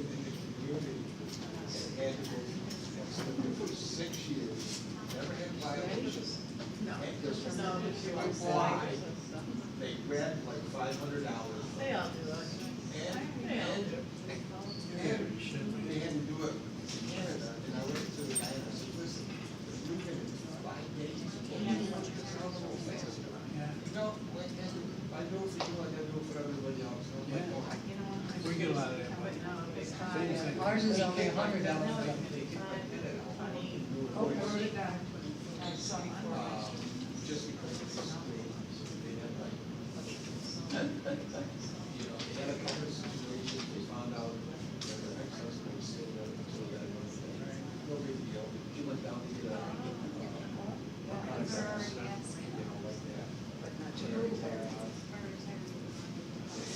been in the community and had to go for 6 years, never had violations. And just why? They grabbed like $500. They all do it. And they had to do it in Canada, and I went to the guy and I said, listen, if you can in 5 days, you can't do much this house so fast. No, like, I do it for you, I gotta do it for everybody else. And I'm like, oh, We get a lot of that. Ours is only $100. just because it's a school, so they had like, you know, they had a couple of situations, they found out that their ex-husband was still there, so that was, no big deal. She went down to get a, contract, you know, like that.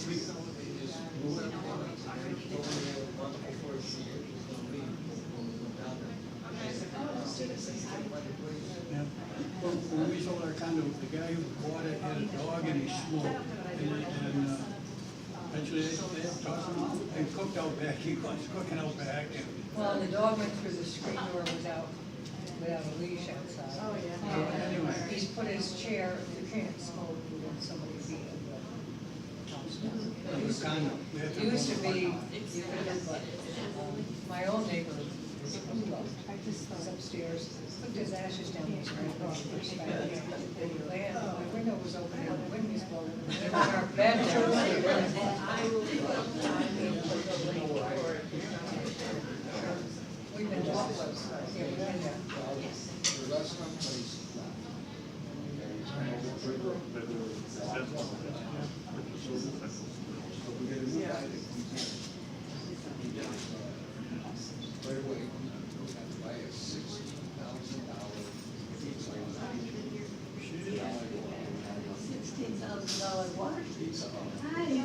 We, they just moved everything up, told me a month before she was gonna leave, when we went down there. I said, oh, take my place. Yeah. Well, when we sold our condo, the guy who bought it had a dog and he smoked. And eventually they tossed him out. They cooked out back, he was cooking out back. And Well, the dog went through the screen door without a leash outside. Oh, yeah. And he's put his chair, you can't smoke when somebody feet it. it was condo. We had It used to be, you could, but my own neighbor is upstairs, put his ashes down his right across the street. The land, my window was open, and the wind was blowing. They were in our bed downstairs. We've been talking, yeah, we've been there. The restaurant place. So we get a new guy that comes in. Right away, we have to buy a $16,000 pizza. $16,000 water. Pizza. Hi, how are you?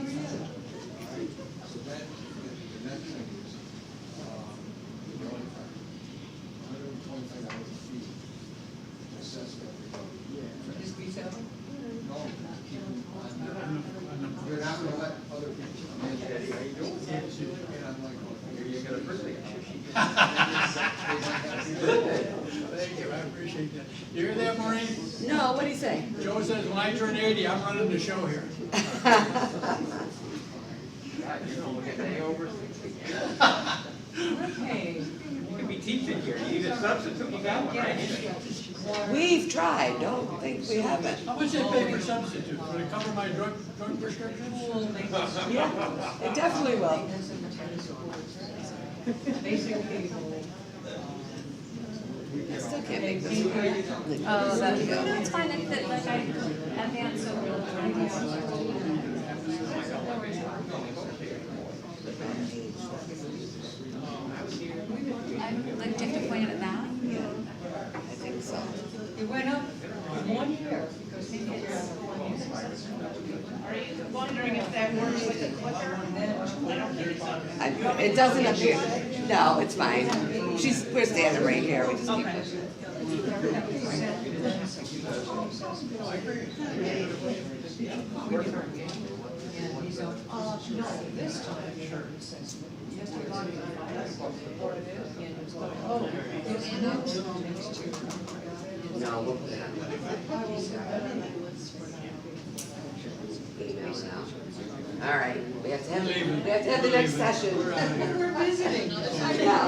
So that, the next thing is, you know, $125 a fee. Assessed everybody. Just be so. No, keep them on. You're not gonna let other people come in. How you doing? And I'm like, oh, here you got a birthday. Thank you, I appreciate that. You hear that, Maureen? No, what do you say? Joe says when I turn 80, I'm running the show here. Okay. You could be teaching here, you need a substitute, you got one, right? We've tried, don't think we haven't. How much they pay for substitute? Will it cover my drug prescriptions? Yeah, it definitely will. Basically, I still can't make this. Oh, that's fine, like I advance like, do you have to point it now? Yeah, I think so. it went up 1 year because he did Are you wondering if that works like a clicker? It doesn't appear, no, it's fine. We're standing right here, we just keep pushing. No, this time, it says, oh, it's not next year. No, we'll put it on. Email now. All right, we have to have the next session. We're visiting. I know.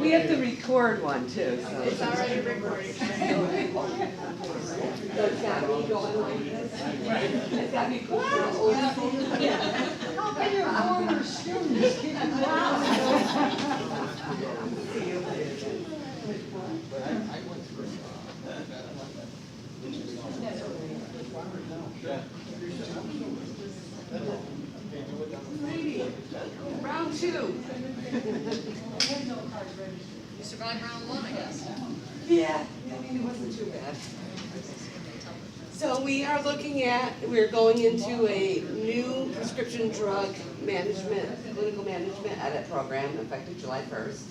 We have to record one too, so. It's already recording. So it's gotta be going like this. It's gotta be. How can your former students keep you out? But I went through, Round two. You survived round one, I guess. Yeah, I mean, it wasn't too bad. So we are looking at, we're going into a new prescription drug management, clinical management edit program effective July 1st.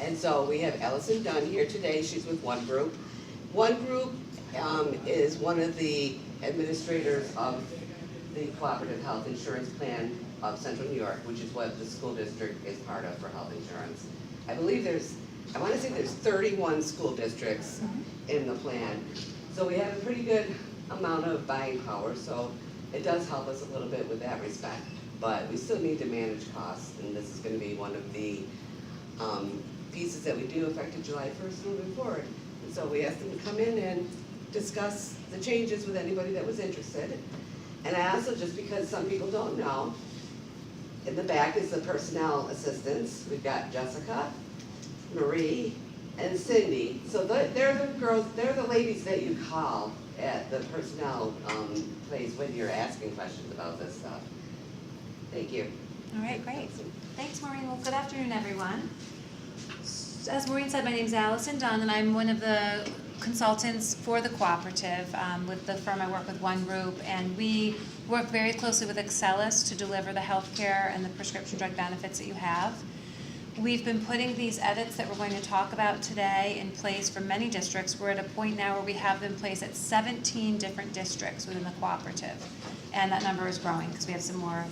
And so we have Allison Dunn here today, she's with One Group. One Group is one of the administrators of the Cooperative Health Insurance Plan of Central New York, which is what the school district is part of for health insurance. I believe I want to say there's 31 school districts in the plan. So we have a pretty good amount of buying power, so it does help us a little bit with that respect. But we still need to manage costs, and this is going to be one of the pieces that we do effective July 1st moving forward. And so we asked them to come in and discuss the changes with anybody that was interested. And I also, just because some people don't know, in the back is the personnel assistants. We've got Jessica, Marie, and Cindy. So they're the girls, they're the ladies that you call at the personnel place when you're asking questions about this stuff. Thank you. All right, great. Thanks, Maureen. Well, good afternoon, everyone. As Maureen said, my name is Allison Dunn, and I'm one of the consultants for the cooperative with the firm I work with, One Group, and we work very closely with Excelis to deliver the healthcare and the prescription drug benefits that you have. We've been putting these edits that we're going to talk about today in place for many districts. We're at a point now where we have them in place at 17 different districts within the cooperative, and that number is growing because we have some more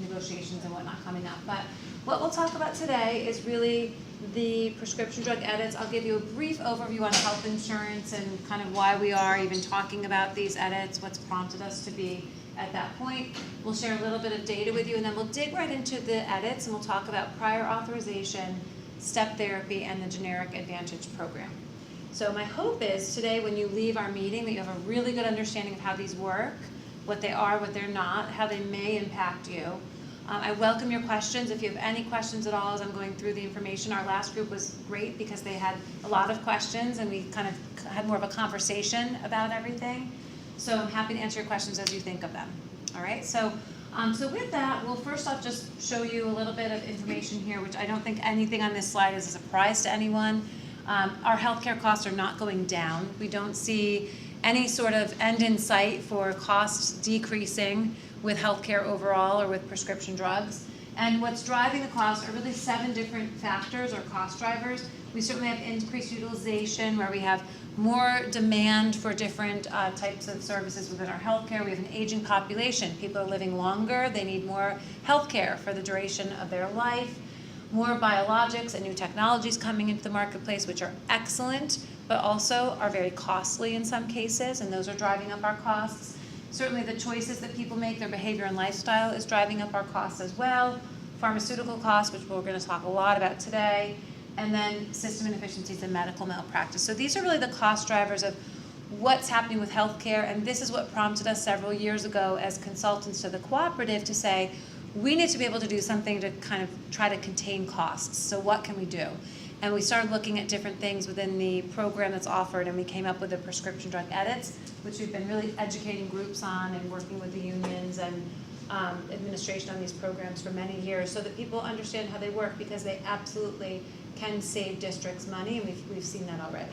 negotiations and whatnot coming up. But what we'll talk about today is really the prescription drug edits. I'll give you a brief overview on health insurance and kind of why we are even talking about these edits, what's prompted us to be at that point. We'll share a little bit of data with you, and then we'll dig right into the edits, and we'll talk about prior authorization, step therapy, and the generic advantage program. So my hope is today when you leave our meeting that you have a really good understanding of how these work, what they are, what they're not, how they may impact you. I welcome your questions. If you have any questions at all as I'm going through the information, our last group was great because they had a lot of questions and we kind of had more of a conversation about everything. So I'm happy to answer your questions as you think of them. All right, so with that, we'll first off just show you a little bit of information here, which I don't think anything on this slide is a surprise to anyone. Our healthcare costs are not going down. We don't see any sort of end in sight for costs decreasing with healthcare overall or with prescription drugs. And what's driving the costs are really 7 different factors or cost drivers. We certainly have increased utilization where we have more demand for different types of services within our healthcare. We have an aging population. People are living longer. They need more healthcare for the duration of their life. More biologics and new technologies coming into the marketplace, which are excellent, but also are very costly in some cases, and those are driving up our costs. Certainly the choices that people make, their behavior and lifestyle is driving up our costs as well. Pharmaceutical costs, which we're going to talk a lot about today, and then system inefficiencies and medical malpractice. So these are really the cost drivers of what's happening with healthcare, and this is what prompted us several years ago as consultants to the cooperative to say, we need to be able to do something to kind of try to contain costs. So what can we do? And we started looking at different things within the program that's offered, and we came up with the prescription drug edits, which we've been really educating groups on and working with the unions and administration on these programs for many years so that people understand how they work, because they absolutely can save districts money, and we've seen that already.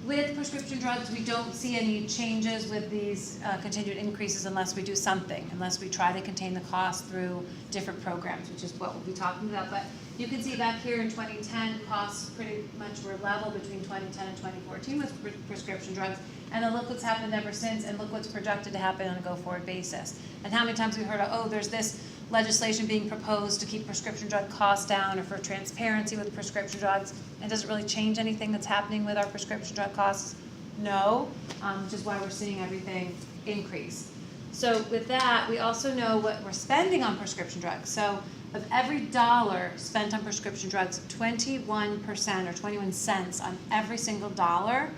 With prescription drugs, we don't see any changes with these continued increases unless we do something, unless we try to contain the cost through different programs, which is what we'll be talking about. But you can see back here in 2010, costs pretty much were level between 2010 and 2014 with prescription drugs. And then look what's happened ever since, and look what's projected to happen on a go-forward basis. And how many times we've heard, oh, there's this legislation being proposed to keep prescription drug costs down or for transparency with prescription drugs. And does it really change anything that's happening with our prescription drug costs? No, which is why we're seeing everything increase. So with that, we also know what we're spending on prescription drugs. So of every dollar spent on prescription drugs, 21% or 21 cents on every single dollar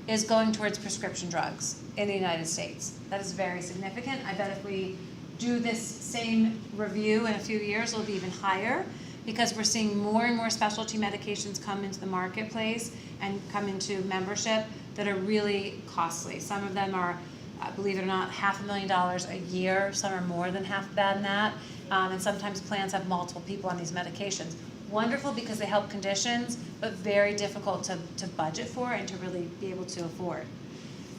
is going towards prescription drugs in the United States. That is very significant. I bet if we do this same review in a few years, it'll be even higher, because we're seeing more and more specialty medications come into the marketplace and come into membership that are really costly. Some of them are, believe it or not, $500,000 a year. Some are more than half than that. And sometimes plans have multiple people on these medications. Wonderful because they help conditions, but very difficult to budget for and to really be able to afford.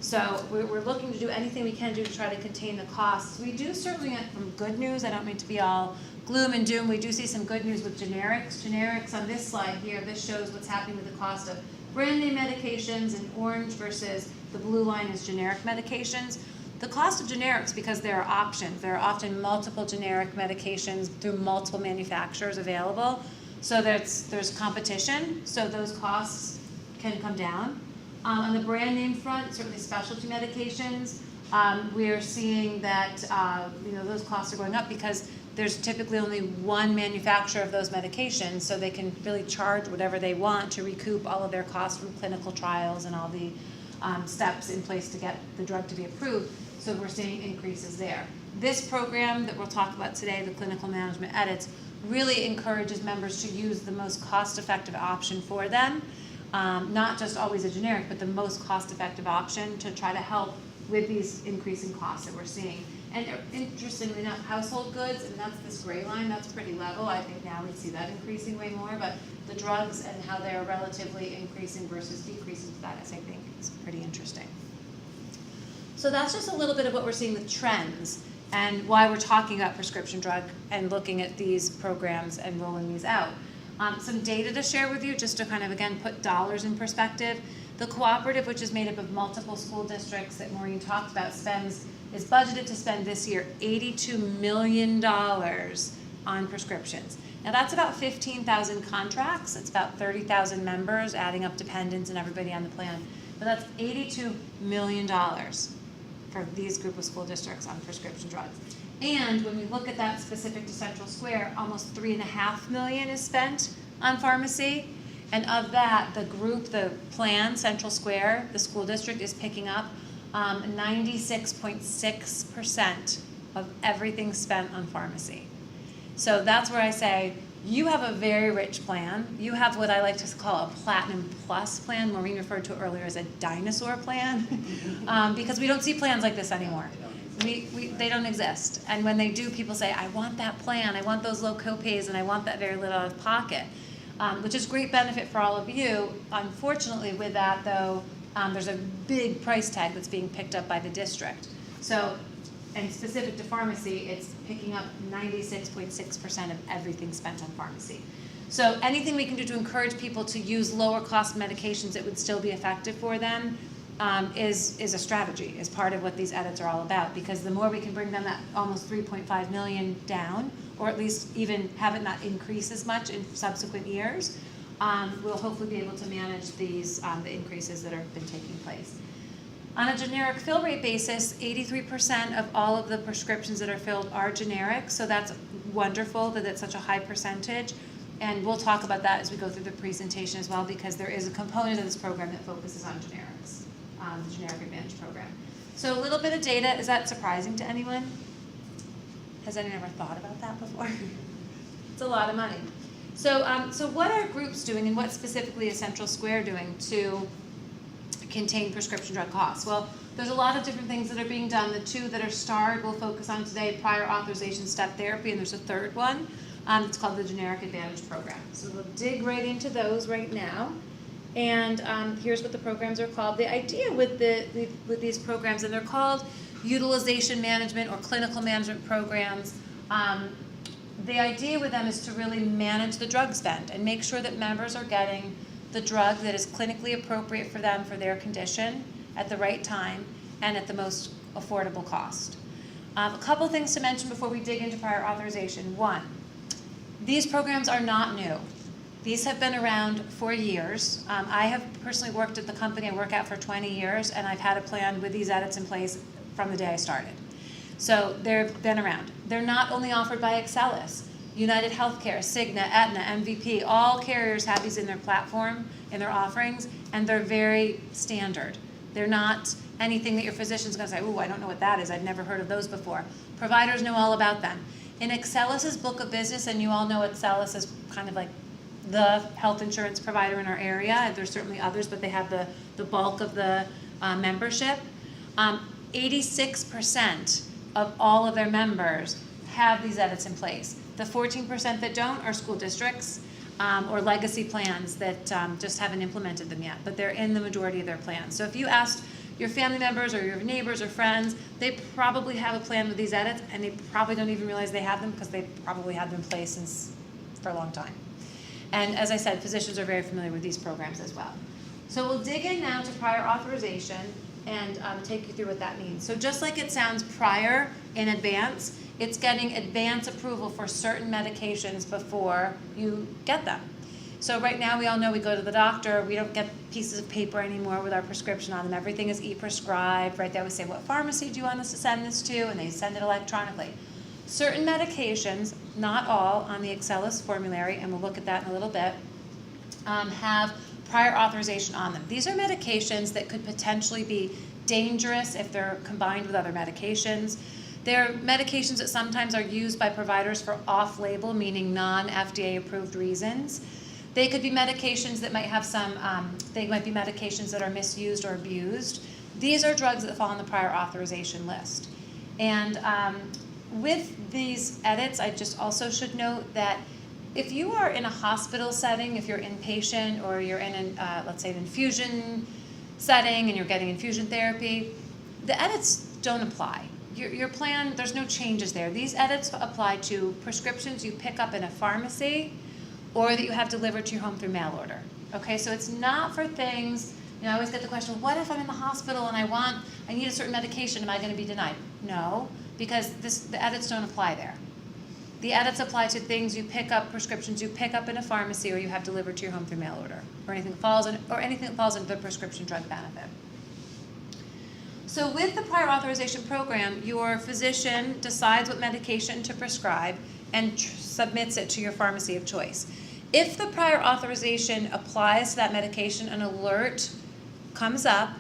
So we're looking to do anything we can do to try to contain the costs. We do certainly get some good news. I don't mean to be all gloom and doom. We do see some good news with generics. Generics on this slide here, this shows what's happening with the cost of brand name medications in orange versus the blue line is generic medications. The cost of generics, because there are options, there are often multiple generic medications through multiple manufacturers available, so there's competition, so those costs can come down. On the brand name front, certainly specialty medications, we are seeing that those costs are going up because there's typically only one manufacturer of those medications, so they can really charge whatever they want to recoup all of their costs from clinical trials and all the steps in place to get the drug to be approved. So we're seeing increases there. This program that we'll talk about today, the Clinical Management Edits, really encourages members to use the most cost-effective option for them, not just always a generic, but the most cost-effective option to try to help with these increasing costs that we're seeing. And interestingly enough, household goods, and that's this gray line, that's pretty level. I think now we see that increasing way more, but the drugs and how they're relatively increasing versus decreasing status, I think is pretty interesting. So that's just a little bit of what we're seeing with trends and why we're talking about prescription drug and looking at these programs and rolling these out. Some data to share with you, just to kind of, again, put dollars in perspective. The cooperative, which is made up of multiple school districts that Maureen talked about, is budgeted to spend this year $82 million on prescriptions. Now that's about 15,000 contracts. It's about 30,000 members, adding up dependents and everybody on the plan. But that's $82 million for these group of school districts on prescription drugs. And when we look at that specific to Central Square, almost $3.5 million is spent on pharmacy. And of that, the plan, Central Square, the school district is picking up 96.6% of everything spent on pharmacy. So that's where I say, you have a very rich plan. You have what I like to call a Platinum Plus plan. Maureen referred to it earlier as a dinosaur plan, because we don't see plans like this anymore. They don't exist. And when they do, people say, I want that plan, I want those low copays, and I want that very little out of pocket, which is great benefit for all of you. Unfortunately, with that, though, there's a big price tag that's being picked up by the district. So, and specific to pharmacy, it's picking up 96.6% of everything spent on pharmacy. So anything we can do to encourage people to use lower cost medications that would still be effective for them is a strategy, is part of what these edits are all about, because the more we can bring them that almost 3.5 million down, or at least even have it not increase as much in subsequent years, we'll hopefully be able to manage these the increases that have been taking place. On a generic fill rate basis, 83% of all of the prescriptions that are filled are generic, so that's wonderful that it's such a high percentage. And we'll talk about that as we go through the presentation as well, because there is a component of this program that focuses on generics, the Generic Advantage program. So a little bit of data, is that surprising to anyone? Has anyone ever thought about that before? It's a lot of money. So, so what are groups doing, and what specifically is Central Square doing to contain prescription drug costs? Well, there's a lot of different things that are being done. The two that are starred we'll focus on today, prior authorization step therapy, and there's a third one. It's called the Generic Advantage program. So we'll dig right into those right now. And here's what the programs are called. The idea with these programs, and they're called utilization management or clinical management programs, the idea with them is to really manage the drug spend and make sure that members are getting the drug that is clinically appropriate for them for their condition at the right time and at the most affordable cost. A couple things to mention before we dig into prior authorization. One, these programs are not new. These have been around for years. I have personally worked at the company I work at for 20 years, and I've had a plan with these edits in place from the day I started. So they've been around. They're not only offered by Excellis. United Healthcare, Cigna, Aetna, MVP, all carriers have these in their platform, in their offerings, and they're very standard. They're not anything that your physician's gonna say, ooh, I don't know what that is, I've never heard of those before. Providers know all about them. In Excellis' book of business, and you all know Excellis is kind of like the health insurance provider in our area, there's certainly others, but they have the bulk of the membership. 86% of all of their members have these edits in place. The 14% that don't are school districts or legacy plans that just haven't implemented them yet, but they're in the majority of their plans. So if you asked your family members or your neighbors or friends, they probably have a plan with these edits, and they probably don't even realize they have them because they probably had them in place for a long time. And as I said, physicians are very familiar with these programs as well. So we'll dig in now to prior authorization. and take you through what that means. So just like it sounds prior in advance, it's getting advance approval for certain medications before you get them. So right now we all know we go to the doctor, we don't get pieces of paper anymore with our prescription on them. Everything is e-prescribed, right? They always say, what pharmacy do you want us to send this to? And they send it electronically. Certain medications, not all, on the Excellis formulary, and we'll look at that in a little bit, have prior authorization on them. These are medications that could potentially be dangerous if they're combined with other medications. They're medications that sometimes are used by providers for off-label, meaning non-FDA approved reasons. They could be medications that might have some, they might be medications that are misused or abused. These are drugs that fall on the prior authorization list. And with these edits, I just also should note that if you are in a hospital setting, if you're inpatient or you're in an, let's say an infusion setting and you're getting infusion therapy, the edits don't apply. Your plan, there's no changes there. These edits apply to prescriptions you pick up in a pharmacy or that you have delivered to your home through mail order. Okay, so it's not for things, you know, I always get the question, what if I'm in the hospital and I need a certain medication, am I gonna be denied? No, because the edits don't apply there. The edits apply to things you pick up, prescriptions you pick up in a pharmacy or you have delivered to your home through mail order, or anything that falls into the prescription drug benefit. So with the prior authorization program, your physician decides what medication to prescribe and submits it to your pharmacy of choice. If the prior authorization applies to that medication, an alert comes up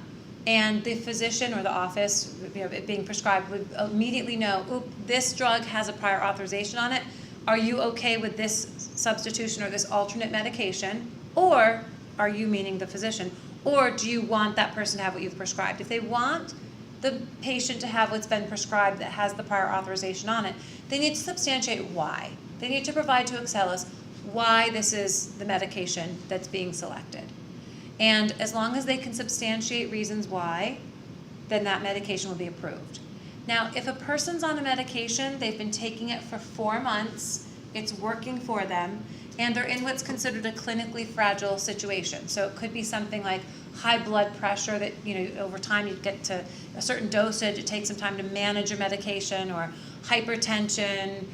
and the physician or the office, you know, it being prescribed would immediately know, oop, this drug has a prior authorization on it. Are you okay with this substitution or this alternate medication? Or are you, meaning the physician, or do you want that person to have what you've prescribed? If they want the patient to have what's been prescribed that has the prior authorization on it, they need to substantiate why. They need to provide to Excellis why this is the medication that's being selected. And as long as they can substantiate reasons why, then that medication will be approved. Now, if a person's on a medication, they've been taking it for 4 months, it's working for them, and they're in what's considered a clinically fragile situation. So it could be something like high blood pressure that, you know, over time you get to a certain dosage, it takes some time to manage your medication, or hypertension,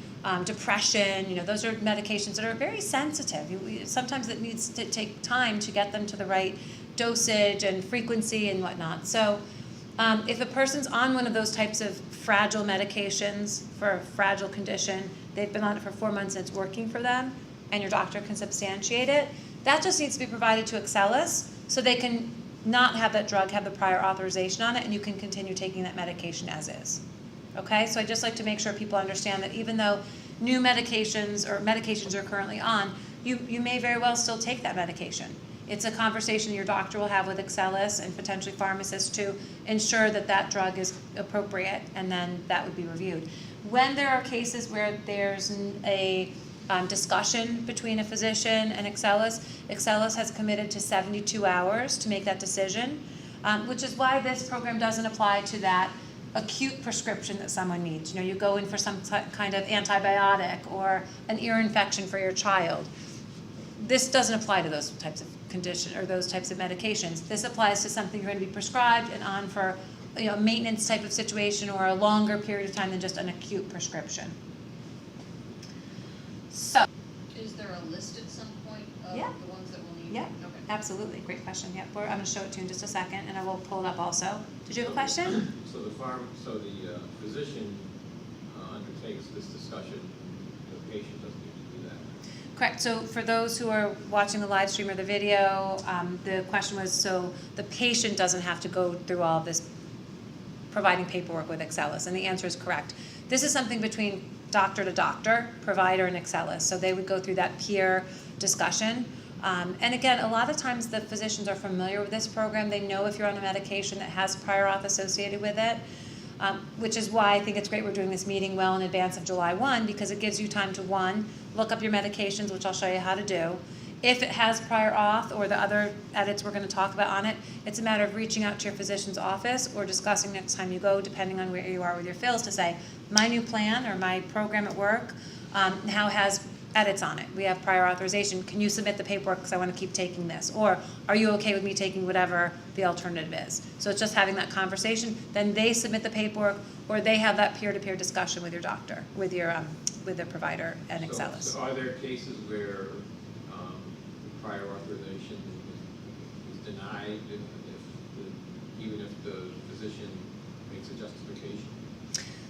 depression, you know, those are medications that are very sensitive. Sometimes it needs to take time to get them to the right dosage and frequency and whatnot. So if a person's on one of those types of fragile medications for a fragile condition, they've been on it for 4 months and it's working for them, and your doctor can substantiate it, that just needs to be provided to Excellis so they can not have that drug have the prior authorization on it, and you can continue taking that medication as is. Okay, so I just like to make sure people understand that even though new medications or medications are currently on, you may very well still take that medication. It's a conversation your doctor will have with Excellis and potentially pharmacists to ensure that that drug is appropriate, and then that would be reviewed. When there are cases where there's a discussion between a physician and Excellis, Excellis has committed to 72 hours to make that decision, which is why this program doesn't apply to that acute prescription that someone needs. You know, you go in for some kind of antibiotic or an ear infection for your child. This doesn't apply to those types of condition or those types of medications. This applies to something you're going to be prescribed and on for, you know, maintenance type of situation or a longer period of time than just an acute prescription. So, Is there a list at some point of Yeah. the ones that we'll need? yeah, Okay. absolutely, great question. Yeah, I'm going to show it to you in just a second, and I will pull it up also. Did you have a question? So the physician undertakes this discussion, the patient doesn't need to do that. Correct. So for those who are watching the live stream or the video, the question was, so the patient doesn't have to go through all of this providing paperwork with Excellis, and the answer is correct. This is something between doctor to doctor, provider and Excellis, so they would go through that peer discussion. And again, a lot of times the physicians are familiar with this program. They know if you're on a medication that has prior auth associated with it, which is why I think it's great we're doing this meeting well in advance of July 1, because it gives you time to, one, look up your medications, which I'll show you how to do. If it has prior auth or the other edits we're going to talk about on it, it's a matter of reaching out to your physician's office or discussing next time you go, depending on where you are with your fills, to say, my new plan or my program at work now has edits on it. We have prior authorization. Can you submit the paperwork because I want to keep taking this? Or are you okay with me taking whatever the alternative is? So it's just having that conversation. Then they submit the paperwork, or they have that peer-to-peer discussion with your doctor, with the provider and Excelis. So are there cases where prior authorization is denied even if the physician makes a justification?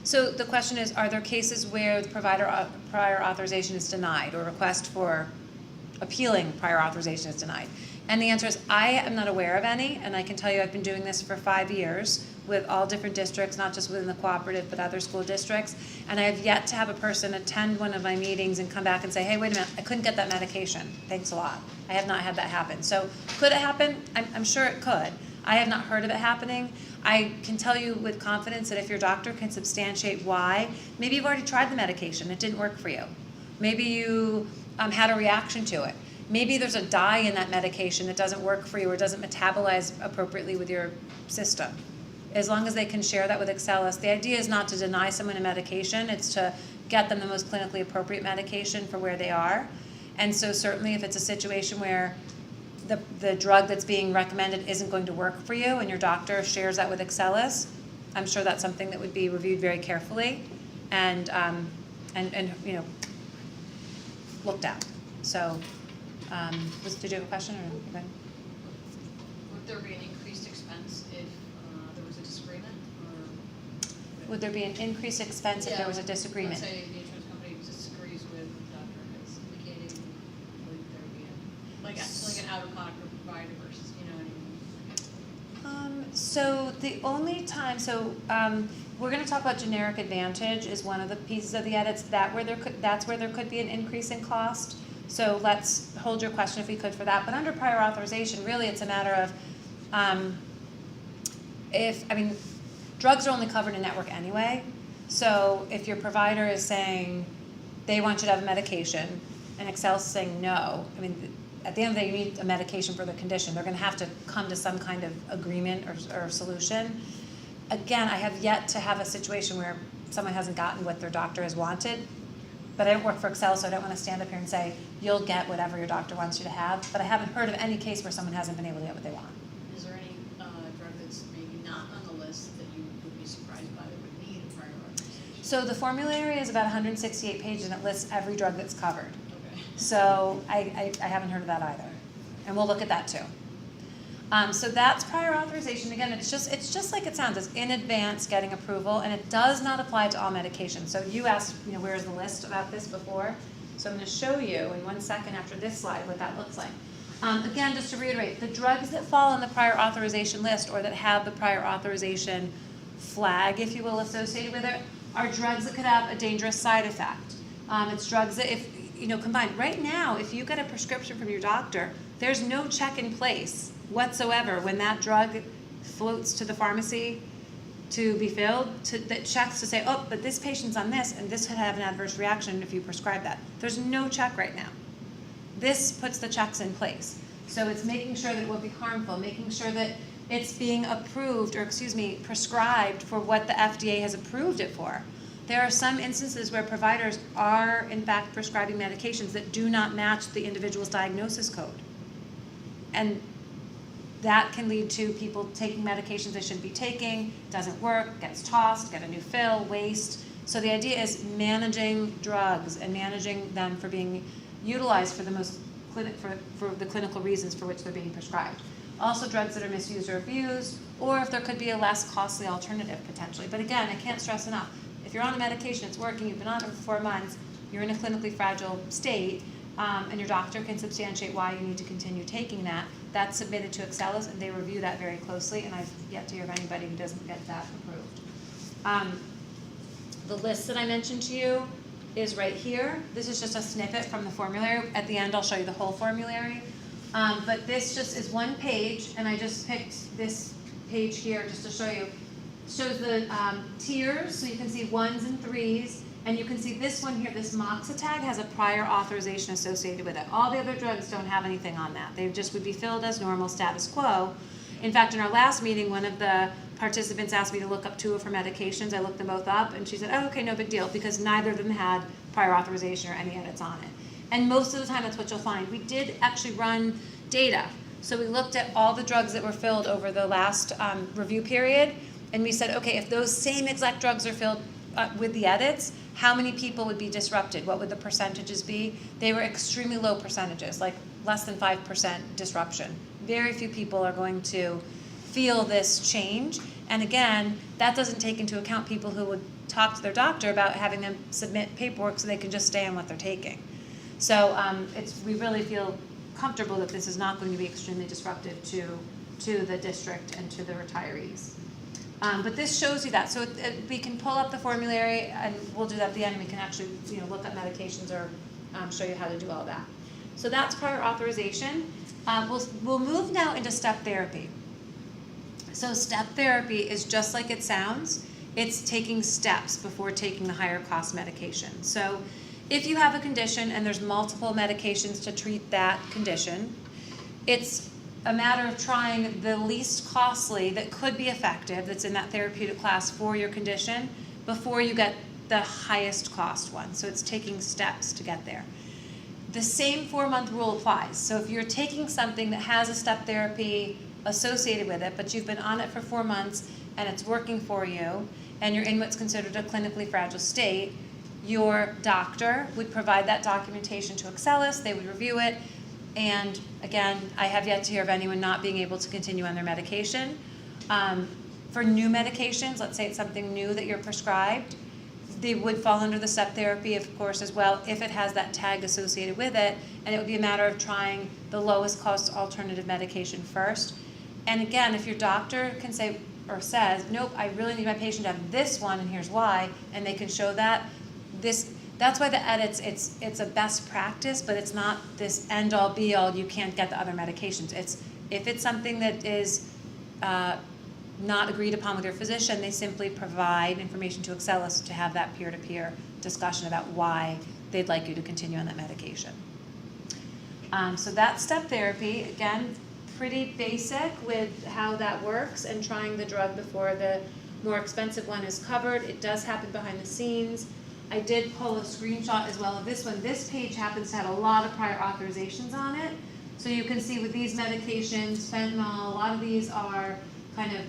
So the question is, are there cases where the provider prior authorization is denied, or request for appealing prior authorization is denied? And the answer is, I am not aware of any, and I can tell you I've been doing this for 5 years with all different districts, not just within the cooperative, but other school districts, and I have yet to have a person attend one of my meetings and come back and say, hey, wait a minute, I couldn't get that medication, thanks a lot. I have not had that happen. So could it happen? I'm sure it could. I have not heard of it happening. I can tell you with confidence that if your doctor can substantiate why, maybe you've already tried the medication, it didn't work for you. Maybe you had a reaction to it. Maybe there's a dye in that medication that doesn't work for you or doesn't metabolize appropriately with your system. As long as they can share that with Excelis, the idea is not to deny someone a medication, it's to get them the most clinically appropriate medication for where they are. And so certainly if it's a situation where the drug that's being recommended isn't going to work for you and your doctor shares that with Excelis, I'm sure that's something that would be reviewed very carefully and you know, looked at. So, did you have a question or okay? Would there be an increased expense if there was a disagreement, or? Would there be an increased expense if there was a disagreement? Let's say the insurance company disagrees with the doctor that's indicating, would there be like an out-of-pocket provider versus, you know what I mean? So the only time, we're going to talk about generic advantage is one of the pieces of the edits that's where there could be an increase in cost. So let's hold your question if we could for that. But under prior authorization, really it's a matter of drugs are only covered in network anyway. So if your provider is saying they want you to have a medication and Excelis is saying no, I mean, at the end of the day, you need a medication for the condition. They're going to have to come to some kind of agreement or solution. Again, I have yet to have a situation where someone hasn't gotten what their doctor has wanted, but I don't work for Excelis, so I don't want to stand up here and say, you'll get whatever your doctor wants you to have, but I haven't heard of any case where someone hasn't been able to get what they want. Is there any drug that's maybe not on the list that you would be surprised by that would need a prior authorization? So the formulary is about 168 pages and it lists every drug that's covered. Okay. So I haven't heard of that either. And we'll look at that too. So that's prior authorization. Again, it's just like it sounds. It's in advance getting approval, and it does not apply to all medications. So you asked, where's the list about this before? So I'm going to show you in 1 second after this slide what that looks like. Again, just to reiterate, the drugs that fall on the prior authorization list or that have the prior authorization flag, if you will, associated with it, are drugs that could have a dangerous side effect. It's drugs that if, combined. Right now, if you get a prescription from your doctor, there's no check in place whatsoever when that drug floats to the pharmacy to be filled, that checks to say, oh, but this patient's on this, and this could have an adverse reaction if you prescribe that. There's no check right now. This puts the checks in place. So it's making sure that it won't be harmful, making sure that it's being approved, or prescribed for what the FDA has approved it for. There are some instances where providers are, in fact, prescribing medications that do not match the individual's diagnosis code. And that can lead to people taking medications they shouldn't be taking, doesn't work, gets tossed, get a new fill, waste. So the idea is managing drugs and managing them for being utilized for the most for the clinical reasons for which they're being prescribed. Also drugs that are misused or abused, or if there could be a less costly alternative potentially. But again, I can't stress enough, if you're on a medication, it's working, you've been on it for 4 months, you're in a clinically fragile state, and your doctor can substantiate why you need to continue taking that, that's submitted to Excelis, and they review that very closely, and I've yet to hear of anybody who doesn't get that approved. The list that I mentioned to you is right here. This is just a snippet from the formulary. At the end, I'll show you the whole formulary. But this just is 1 page, and I just picked this page here just to show you. It shows the tiers, so you can see 1s and 3s, and you can see this one here, this Moxitag, has a prior authorization associated with it. All the other drugs don't have anything on that. They just would be filled as normal status quo. In fact, in our last meeting, one of the participants asked me to look up 2 of her medications. I looked them both up, and she said, oh, okay, no big deal, because neither of them had prior authorization or any edits on it. And most of the time, that's what you'll find. We did actually run data. So we looked at all the drugs that were filled over the last review period, and we said, okay, if those same exact drugs are filled with the edits, how many people would be disrupted? What would the percentages be? They were extremely low percentages, like less than 5% disruption. Very few people are going to feel this change. And again, that doesn't take into account people who would talk to their doctor about having them submit paperwork so they can just stay on what they're taking. So we really feel comfortable that this is not going to be extremely disruptive to the district and to the retirees. But this shows you that. So we can pull up the formulary, and we'll do that at the end. We can actually look at medications or show you how to do all that. So that's prior authorization. We'll move now into step therapy. So step therapy is just like it sounds. It's taking steps before taking the higher cost medication. So if you have a condition and there's multiple medications to treat that condition, it's a matter of trying the least costly that could be effective, that's in that therapeutic class for your condition, before you get the highest cost one. So it's taking steps to get there. The same 4-month rule applies. So if you're taking something that has a step therapy associated with it, but you've been on it for 4 months and it's working for you, and you're in what's considered a clinically fragile state, your doctor would provide that documentation to Excelis, they would review it, and again, I have yet to hear of anyone not being able to continue on their medication. For new medications, let's say it's something new that you're prescribed, they would fall under the step therapy, of course, as well, if it has that tag associated with it, and it would be a matter of trying the lowest cost alternative medication first. And again, if your doctor can say or says, nope, I really need my patient to have this one, and here's why, and they can show that, that's why the edits, it's a best practice, but it's not this end-all be-all, you can't get the other medications. If it's something that is not agreed upon with your physician, they simply provide information to Excelis to have that peer-to-peer discussion about why they'd like you to continue on that medication. So that's step therapy. Again, pretty basic with how that works and trying the drug before the more expensive one is covered. It does happen behind the scenes. I did pull a screenshot as well of this one. This page happens to have a lot of prior authorizations on it. So you can see with these medications, fentanyl, a lot of these are kind of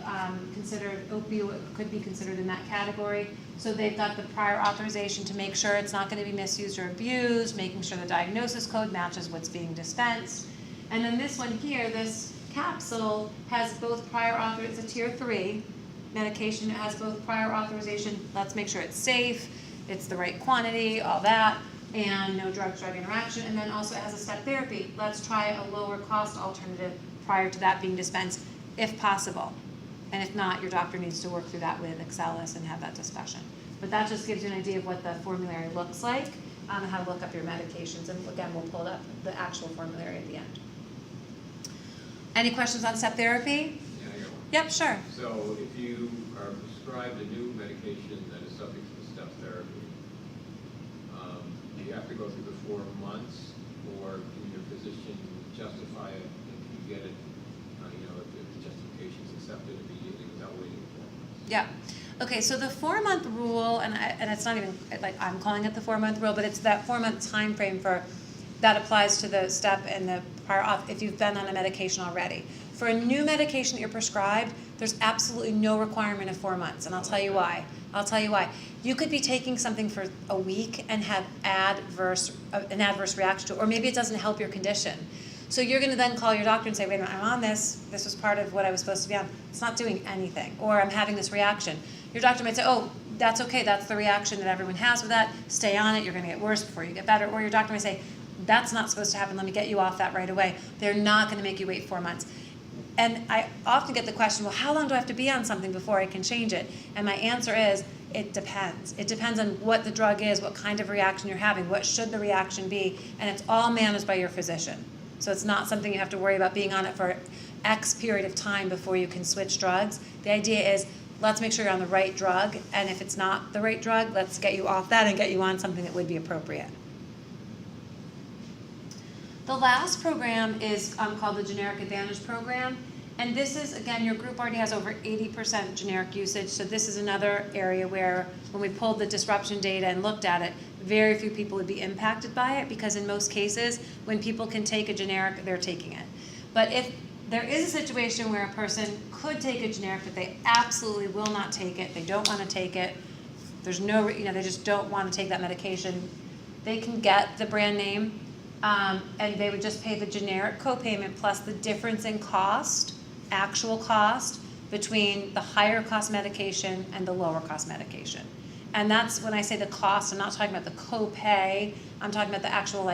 considered opioid, could be considered in that category. So they've got the prior authorization to make sure it's not going to be misused or abused, making sure the diagnosis code matches what's being dispensed. And then this one here, this capsule has both prior authorization, it's a tier 3 medication, it has both prior authorization, let's make sure it's safe, it's the right quantity, all that, and no drug-drug interaction, and then also it has a step therapy. Let's try a lower cost alternative prior to that being dispensed, if possible. And if not, your doctor needs to work through that with Excelis and have that discussion. But that just gives you an idea of what the formulary looks like and how to look up your medications. And again, we'll pull up the actual formulary at the end. Any questions on step therapy? Yeah, I got one. Yep, sure. So if you are prescribed a new medication that is subject to the step therapy, do you have to go through the 4 months, or can your physician justify it if you get it, if the justification is accepted immediately without waiting 4 months? Yeah. Okay, so the 4-month rule, and it's not even like I'm calling it the 4-month rule, but it's that 4-month time frame that applies to the step and the prior auth if you've been on a medication already. For a new medication that you're prescribed, there's absolutely no requirement of 4 months, and I'll tell you why. You could be taking something for a week and have an adverse reaction to it, or maybe it doesn't help your condition. So you're going to then call your doctor and say, wait a minute, I'm on this was part of what I was supposed to be on. It's not doing anything, or I'm having this reaction. Your doctor might say, oh, that's okay, that's the reaction that everyone has with that, stay on it, you're going to get worse before you get better. Or your doctor might say, that's not supposed to happen, let me get you off that right away. They're not going to make you wait 4 months. And I often get the question, well, how long do I have to be on something before I can change it? And my answer is, it depends. It depends on what the drug is, what kind of reaction you're having, what should the reaction be, and it's all managed by your physician. So it's not something you have to worry about being on it for X period of time before you can switch drugs. The idea is, let's make sure you're on the right drug, and if it's not the right drug, let's get you off that and get you on something that would be appropriate. The last program is called the Generic Advantage Program, And this is, again, your group already has over 80% generic usage, so this is another area where, when we pulled the disruption data and looked at it, very few people would be impacted by it, because in most cases, when people can take a generic, they're taking it. But if there is a situation where a person could take a generic, but they absolutely will not take it, they don't want to take it, there's no, they just don't want to take that medication, they can get the brand name, and they would just pay the generic copayment plus the difference in cost, actual cost, between the higher cost medication and the lower cost medication. And that's when I say the cost, I'm not talking about the copay, I'm talking about the actual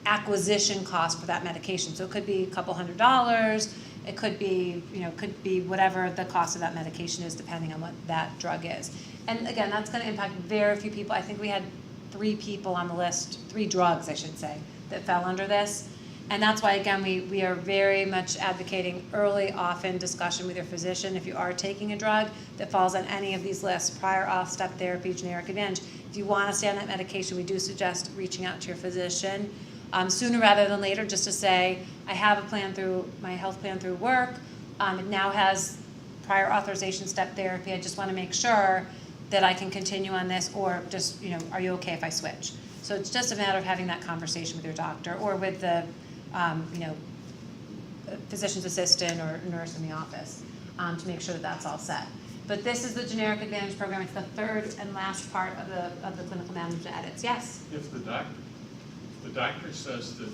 acquisition cost for that medication. So it could be a couple $100, it could be, could be whatever the cost of that medication is depending on what that drug is. And again, that's gonna impact very few people. I think we had 3 people on the list, 3 drugs, I should say, that fell under this. And that's why, again, we are very much advocating early, often discussion with your physician. If you are taking a drug that falls on any of these lists, prior auth, step therapy, generic advantage, if you want to stay on that medication, we do suggest reaching out to your physician sooner rather than later, just to say, I have a plan through my health plan through work. It now has prior authorization step therapy. I just want to make sure that I can continue on this, or just, are you okay if I switch? So it's just a matter of having that conversation with your doctor or with the physician's assistant or nurse in the office to make sure that that's all set. But this is the Generic Advantage Program. It's the third and last part of the clinical management edits. Yes? If the doctor says that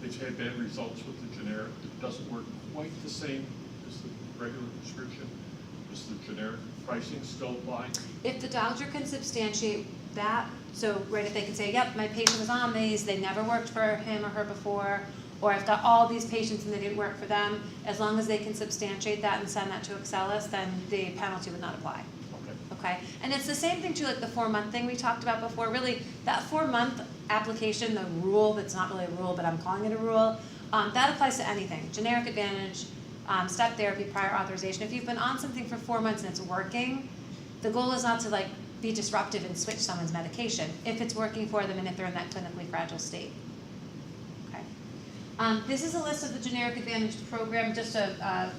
they've had bad results with the generic, it doesn't work quite the same as the regular prescription, does the generic pricing still apply? If the doctor can substantiate that, so if they can say, yep, my patient was on these, they never worked for him or her before, or I've got all these patients and they didn't work for them, as long as they can substantiate that and send that to Excelis, then the penalty would not apply. Okay, and it's the same thing too, like the 4-month thing we talked about before. Really, that 4-month application, the rule, that's not really a rule, but I'm calling it a rule, that applies to anything. Generic advantage, step therapy, prior authorization. If you've been on something for 4 months and it's working, the goal is not to be disruptive and switch someone's medication if it's working for them and if they're in that clinically fragile state. Okay. This is a list of the Generic Advantage Program, just a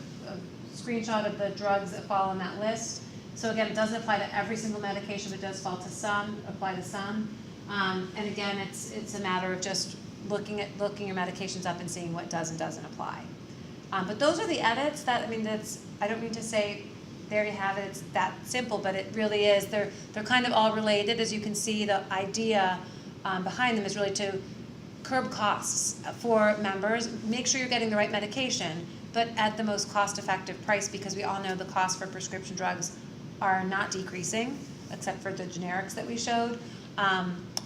screenshot of the drugs that fall on that list. So again, it doesn't apply to every single medication, but it does apply to some. And again, it's a matter of just looking your medications up and seeing what does and doesn't apply. But those are the edits that, I don't mean to say, there you have it, it's that simple, but it really is. They're kind of all related. As you can see, the idea behind them is really to curb costs for members, make sure you're getting the right medication, but at the most cost-effective price, because we all know the cost for prescription drugs are not decreasing, except for the generics that we showed.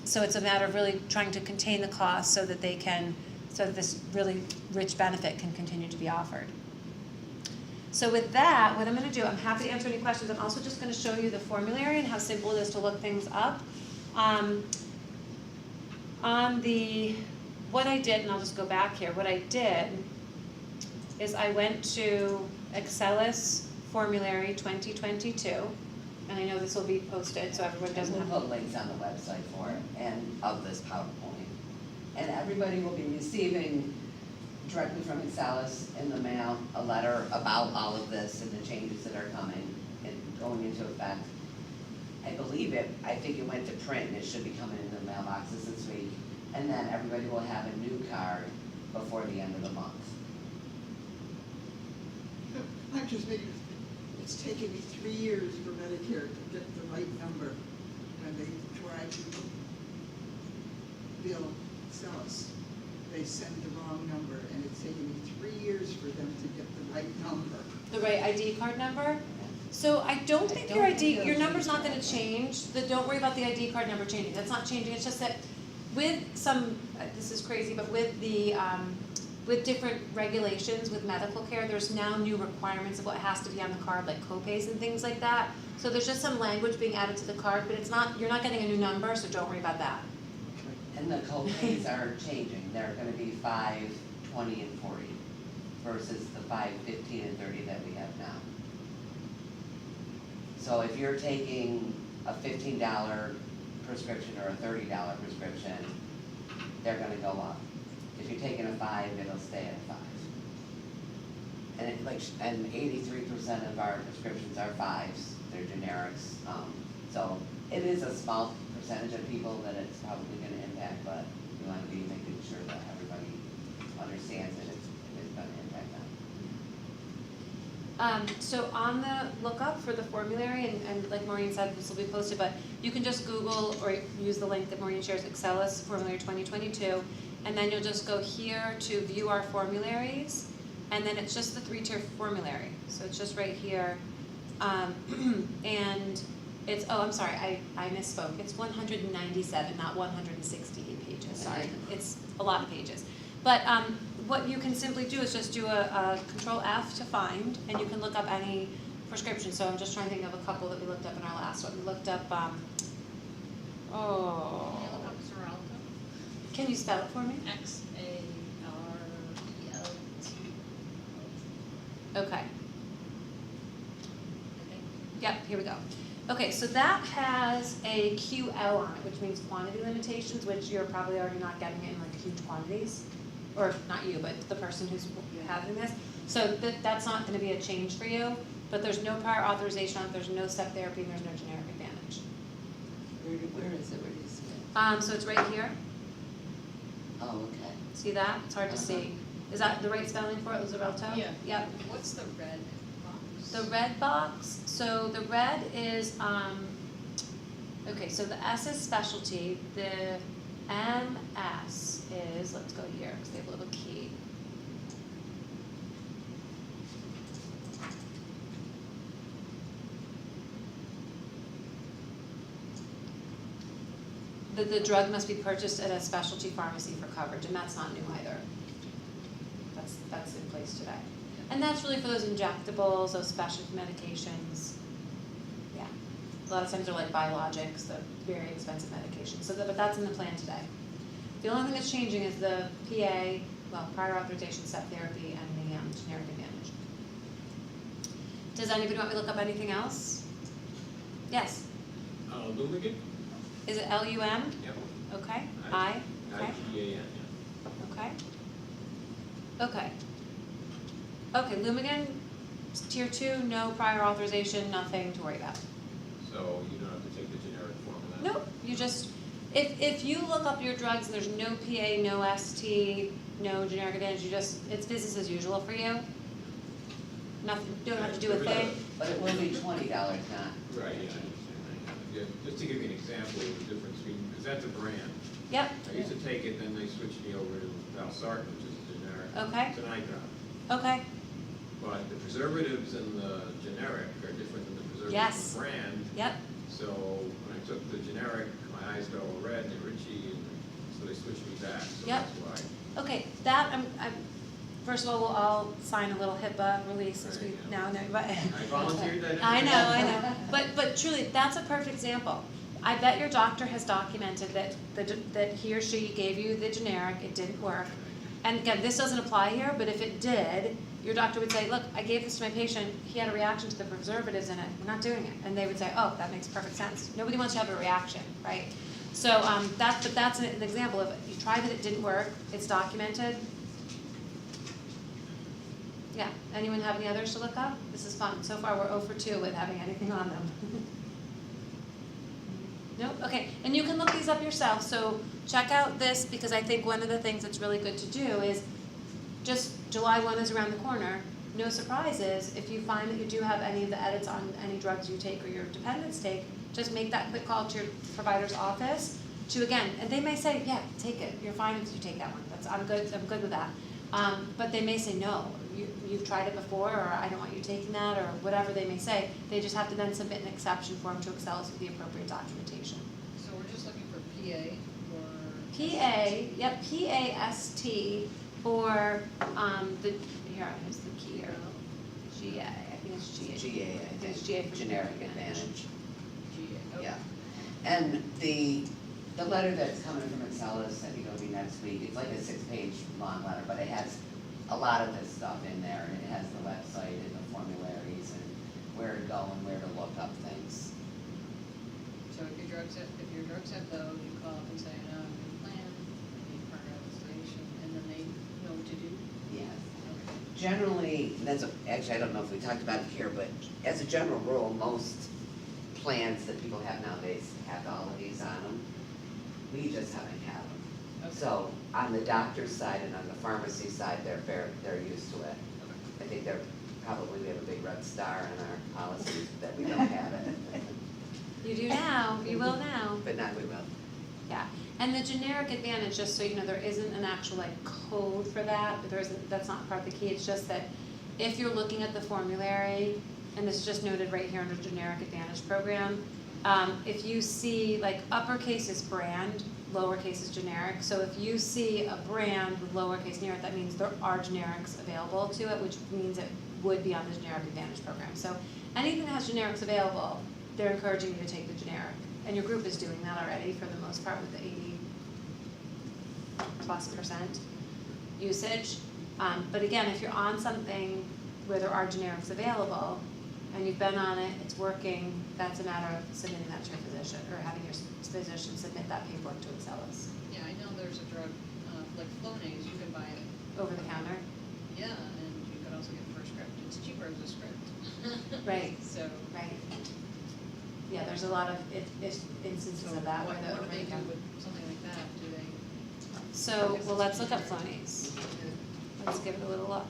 So it's a matter of really trying to contain the cost so that this really rich benefit can continue to be offered. So with that, what I'm going to do, I'm happy to answer any questions. I'm also just going to show you the formulary and how simple it is to look things up. What I did, and I'll just go back here, what I did is I went to Excelis Formulary 2022, and I know this will be posted so everyone doesn't have We'll put links on the website for it and of this PowerPoint. And everybody will be receiving directly from Excelis in the mail a letter about all of this and the changes that are coming and going into effect. I think it went to print and it should be coming into the mailboxes this week. And then everybody will have a new card before the end of the month. I'm just thinking, it's taken me 3 years for Medicare to get the right number when they try to bill Excelis. They send the wrong number, and it's taken me 3 years for them to get the right number. the right ID card number. So I don't think your number's not gonna change. Don't worry about the ID card number changing. That's not changing. It's just that with some, this is crazy, but with with different regulations with medical care, there's now new requirements of what has to be on the card, like copays and things like that. So there's just some language being added to the card, but you're not getting a new number, so don't worry about that. And the co-pays are changing. They're gonna be $5, $20, and $40 versus the $5, $15, and $30 that we have now. So if you're taking a $15 prescription or a $30 prescription, they're gonna go up. If you're taking a $5, it'll stay at $5. And and 83% of our prescriptions are 5s, they're generics. So it is a small percentage of people that it's probably gonna impact, but we wanna be making sure that everybody understands that it is gonna impact them. So on the lookup for the formulary, and like Maureen said, this will be posted, but you can just Google or use the link that Maureen shares, Excelis Formulary 2022, and then you'll just go here to view our formularies, and then it's just the 3-tier formulary. So it's just right here. And it's, oh, I'm sorry, I misspoke. It's 197, not 168 pages, sorry. It's a lot of pages. But what you can simply do is just do a Control F to find, and you can look up any prescription. So I'm just trying to think of a couple that we looked up in our last one. We looked up, Can you look up Xarelto? Can you spell it for me? Xarelt. Okay. I think. Yep, here we go. Okay, so that has a QL on it, which means quantity limitations, which you're probably already not getting it in like huge quantities. Or not you, but the person who's having this. So that's not gonna be a change for you, but there's no prior authorization on it, there's no step therapy, and there's no generic advantage. Where is it, where do you see it? So it's right here, Oh, okay. see that? It's hard to see. Is that the right spelling for it, Xarelto? Yeah. Yep. What's the red box? The red box, so the red is, okay, so the S is specialty, the MS is, let's go here, because they have a little key. The drug must be purchased at a specialty pharmacy for coverage, and that's not new either. That's in place today. And that's really for those injectables, those specialty medications. Yeah. A lot of times they're like biologics, the very expensive medications. So but that's in the plan today. The only thing that's changing is the PA, well, prior authorization, step therapy, and the generic advantage. Does anybody want me to look up anything else? Yes. Lumigan? Is it LUM? Yep. Okay. I? Okay. IGAN, Okay. Okay. Okay, Lumigan, tier 2, no prior authorization, nothing to worry about. So you don't have to take the generic form of that? Nope, you just, if you look up your drugs, there's no PA, no ST, no generic advantage, you just, it's business as usual for you. Nothing, don't have to do a thing. But it will be $20, not. Right, yeah, I understand. Yeah, just to give you an example of the difference between, because that's a brand. Yep, I used to take it, then they switched me over to Valsartan, which is a generic. Okay. It's an eye drop. okay, But the preservatives in the generic are different than the preservatives Yes. in the brand. yep, So when I took the generic, my eyes got all red and itchy, and so they switched me back, so Yep. that's why. okay, that, I'm, first of all, we'll all sign a little HIPAA release as we Right, now know, but. I volunteered that. I know, but truly, that's a perfect example. I bet your doctor has documented that he or she gave you the generic, it didn't work. And again, this doesn't apply here, but if it did, your doctor would say, look, I gave this to my patient, he had a reaction to the preservatives in it, we're not doing it. And they would say, oh, that makes perfect sense. Nobody wants to have a reaction, right? So that's an example of, you tried it, it didn't work, it's documented. Yeah, anyone have any others to look up? This is fun. So far, we're 0 for 2 with having anything on them. Nope, okay, and you can look these up yourself, so check out this, because I think one of the things that's really good to do is, just July 1 is around the corner, no surprises, if you find that you do have any of the edits on any drugs you take or your dependents take, just make that quick call to your provider's office to, again, and they may say, yeah, take it, you're fine if you take that one, I'm good with that. But they may say, no, you've tried it before, or I don't want you taking that, or whatever they may say. They just have to then submit an exception form to Excelis with the appropriate documentation. So we're just looking for PA or? PA, yep, PAST, or here's the key here. GA, I think it's GA. GA, I think. It's GA for Generic advantage. GA, okay. Yeah. And the letter that's coming from Excelis, I think it'll be next week, it's like a 6-page long letter, but it has a lot of this stuff in there, and it has the website and the formularies and where to go and where to look up things. So if your drugs have those, you call up and say, no, I'm in plan, I need prior authorization, and then they know what to do? Yes. Okay. generally, actually, I don't know if we talked about it here, but as a general rule, most plans that people have nowadays have all of these on them. We just haven't had them. So on the doctor's side and on the pharmacy side, they're used to it. I think we have a big red star on our policies that we don't have it. You do now, you will now. But not we will. Yeah, and the generic advantage, just so you know, there isn't an actual like code for that, but that's not part of the key, it's just that if you're looking at the formulary, and this is just noted right here under generic advantage program, if you see like uppercase is brand, lowercase is generic, so if you see a brand with lowercase near it, that means there are generics available to it, which means it would be on the generic advantage program. So anything that has generics available, they're encouraging you to take the generic. And your group is doing that already for the most part with the 80+% usage. But again, if you're on something where there are generics available and you've been on it, it's working, that's a matter of submitting that to your physician or having your physician submit that paperwork to Excellus. Yeah, I know there's a drug, like Flonase, you can buy it. Over the counter. Yeah, and you could also get it for a script. It's cheaper as a script. Right. So. Right. Yeah, there's a lot of instances of that where the What over do they the do counter. with something like that? Do they? So, well, let's look up Flonase. Let's give it a little look.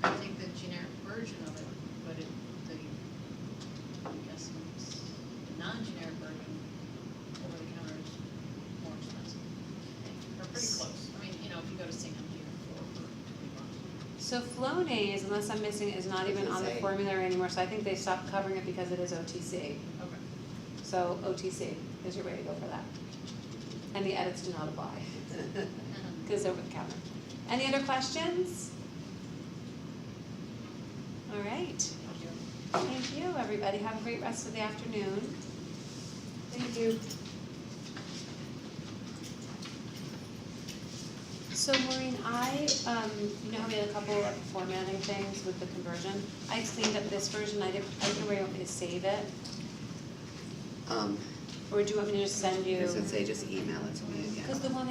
I think the generic version of it, but I'm guessing it's the non-generic version over the counter is more expensive. Or pretty close. I mean, if you go to St. MD or for $20. So Flonase, unless I'm missing it, is not even on the OTC. formulary anymore, so I think they stopped covering it because it is OTC. Okay. So OTC is your way to go for that. And the edits do not apply, because over the counter. Any other questions? All right. Thank you, everybody. Have a great rest of the afternoon. Thank you. So Maureen, you know how we had a couple of formatting things with the conversion? I cleaned up this version, I didn't know where you want me to save it, or do you want me to just send I you? was gonna say, just email it to me again. Because the one that